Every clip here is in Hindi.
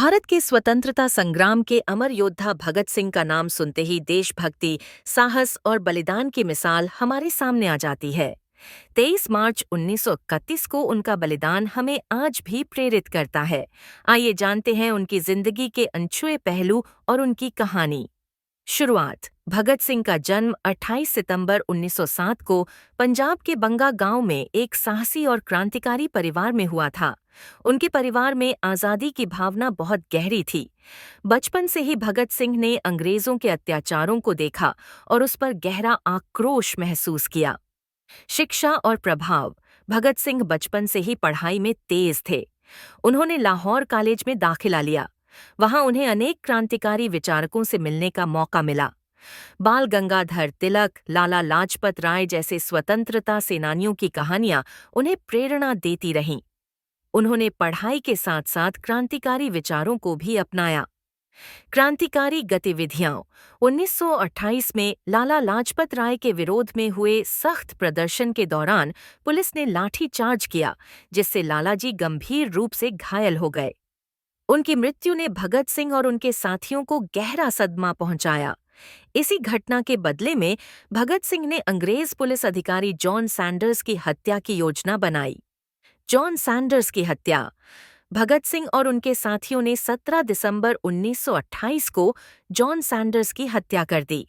भारत के स्वतंत्रता संग्राम के अमर योद्धा भगत सिंह का नाम सुनते ही देशभक्ति, साहस और बलिदान की मिसाल हमारे सामने आ जाती है। 23 मार्च 1931 को उनका बलिदान हमें आज भी प्रेरित करता है। आइए जानते हैं उनकी जिंदगी के अनछुए पहलू और उनकी कहानी। शुरुआत। भगत सिंह का जन्म 28 सितंबर 1907 को पंजाब के बंगा गांव में एक साहसी और क्रांतिकारी परिवार में हुआ था। उनके परिवार में आज़ादी की भावना बहुत गहरी थी। बचपन से ही भगत सिंह ने अंग्रेजों के अत्याचारों को देखा और उस पर गहरा आक्रोश महसूस किया। शिक्षा और प्रभाव। भगत सिंह बचपन से ही पढ़ाई में तेज थे। उन्होंने लाहौर कॉलेज में दाखिला लिया। वहां उन्हें अनेक क्रांतिकारी विचारकों से मिलने का मौका मिला। बाल गंगाधर तिलक, लाला लाजपत राय जैसे स्वतंत्रता सेनानियों की कहानियां उन्हें प्रेरणा देती रहीं। उन्होंने पढ़ाई के साथ साथ क्रांतिकारी विचारों को भी अपनाया। क्रांतिकारी गतिविधियां। 1928 में लाला लाजपत राय के विरोध में हुए सख्त प्रदर्शन के दौरान पुलिस ने लाठीचार्ज किया, जिससे लालाजी गंभीर रूप से घायल हो गए। उनकी मृत्यु ने भगत सिंह और उनके साथियों को गहरा सदमा पहुंचाया। इसी घटना के बदले में भगत सिंह ने अंग्रेज पुलिस अधिकारी जॉन सैंडर्स की हत्या की योजना बनाई। जॉन सैंडर्स की हत्या। भगत सिंह और उनके साथियों ने 17 दिसंबर 1928 को जॉन सैंडर्स की हत्या कर दी।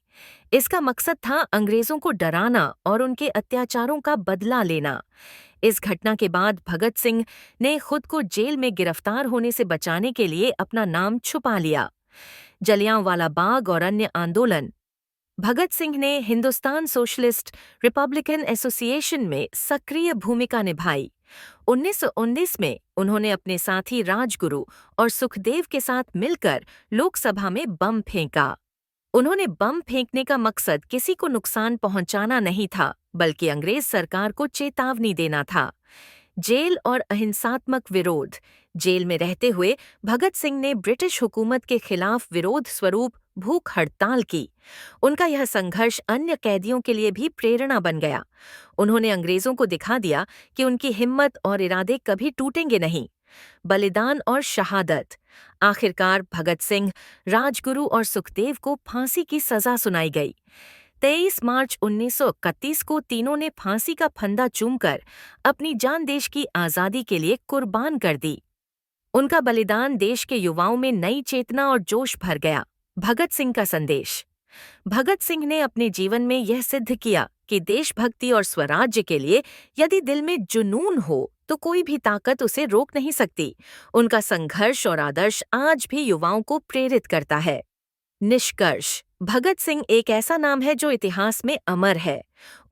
इसका मकसद था अंग्रेजों को डराना और उनके अत्याचारों का बदला लेना। इस घटना के बाद भगत सिंह ने खुद को जेल में गिरफ्तार होने से बचाने के लिए अपना नाम छुपा लिया। जलियांवाला बाग और अन्य आंदोलन। भगत सिंह ने हिंदुस्तान सोशलिस्ट रिपब्लिकन एसोसिएशन में सक्रिय भूमिका निभाई। 1919 में उन्होंने अपने साथी राजगुरु और सुखदेव के साथ मिलकर लोकसभा में बम फेंका। उन्होंने बम फेंकने का मकसद किसी को नुकसान पहुंचाना नहीं था, बल्कि अंग्रेज सरकार को चेतावनी देना था। जेल और अहिंसात्मक विरोध। जेल में रहते हुए भगत सिंह ने ब्रिटिश हुकूमत के खिलाफ विरोध स्वरूप भूख हड़ताल की। उनका यह संघर्ष अन्य कैदियों के लिए भी प्रेरणा बन गया। उन्होंने अंग्रेजों को दिखा दिया कि उनकी हिम्मत और इरादे कभी टूटेंगे नहीं। बलिदान और शहादत। आखिरकार भगत सिंह, राजगुरु और सुखदेव को फांसी की सजा सुनाई गई। 23 मार्च 1931 को तीनों ने फांसी का फंदा चूमकर अपनी जान देश की आज़ादी के लिए कुर्बान कर दी। उनका बलिदान देश के युवाओं में नई चेतना और जोश भर गया। भगत सिंह का संदेश। भगत सिंह ने अपने जीवन में यह सिद्ध किया कि देशभक्ति और स्वराज्य के लिए यदि दिल में जुनून हो तो कोई भी ताकत उसे रोक नहीं सकती। उनका संघर्ष और आदर्श आज भी युवाओं को प्रेरित करता है। निष्कर्ष। भगत सिंह एक ऐसा नाम है जो इतिहास में अमर है।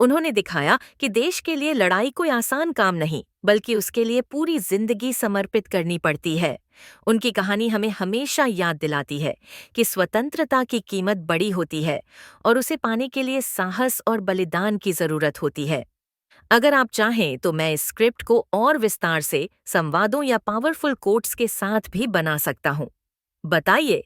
उन्होंने दिखाया कि देश के लिए लड़ाई कोई आसान काम नहीं, बल्कि उसके लिए पूरी जिंदगी समर्पित करनी पड़ती है। उनकी कहानी हमें हमेशा याद दिलाती है कि स्वतंत्रता की कीमत बड़ी होती है और उसे पाने के लिए साहस और बलिदान की जरूरत होती है। अगर आप चाहें तो मैं इस स्क्रिप्ट को और विस्तार से संवादों या पावरफुल कोट्स के साथ भी बना सकता हूँ। बताइए।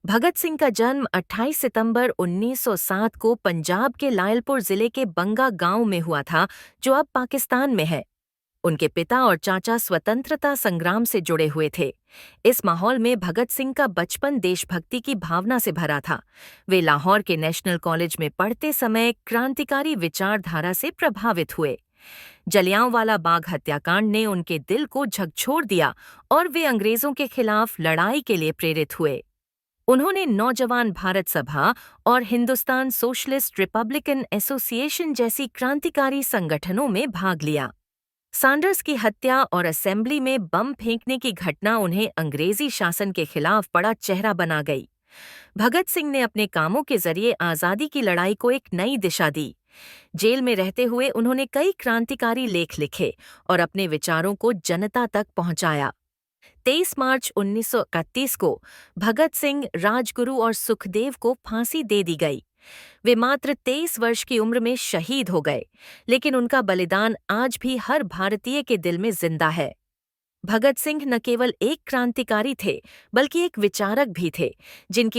भगत सिंह का जन्म 28 सितंबर 1907 को पंजाब के लायलपुर जिले के बंगा गांव में हुआ था, जो अब पाकिस्तान में है। उनके पिता और चाचा स्वतंत्रता संग्राम से जुड़े हुए थे। इस माहौल में भगत सिंह का बचपन देशभक्ति की भावना से भरा था। वे लाहौर के नेशनल कॉलेज में पढ़ते समय क्रांतिकारी विचारधारा से प्रभावित हुए। जलियांवाला बाग हत्याकांड ने उनके दिल को झकझोर दिया और वे अंग्रेजों के खिलाफ लड़ाई के लिए प्रेरित हुए। उन्होंने नौजवान भारत सभा और हिंदुस्तान सोशलिस्ट रिपब्लिकन एसोसिएशन जैसी क्रांतिकारी संगठनों में भाग लिया। सैंडर्स की हत्या और असेंबली में बम फेंकने की घटना उन्हें अंग्रेजी शासन के खिलाफ बड़ा चेहरा बना गई। भगत सिंह ने अपने कामों के जरिए आज़ादी की लड़ाई को एक नई दिशा दी। जेल में रहते हुए उन्होंने कई क्रांतिकारी लेख लिखे और अपने विचारों को जनता तक पहुंचाया। 23 मार्च 1931 को भगत सिंह, राजगुरु और सुखदेव को फांसी दे दी गई। वे मात्र 23 वर्ष की उम्र में शहीद हो गए, लेकिन उनका बलिदान आज भी हर भारतीय के दिल में जिंदा है। भगत सिंह न केवल एक क्रांतिकारी थे, बल्कि एक विचारक भी थे, जिनकी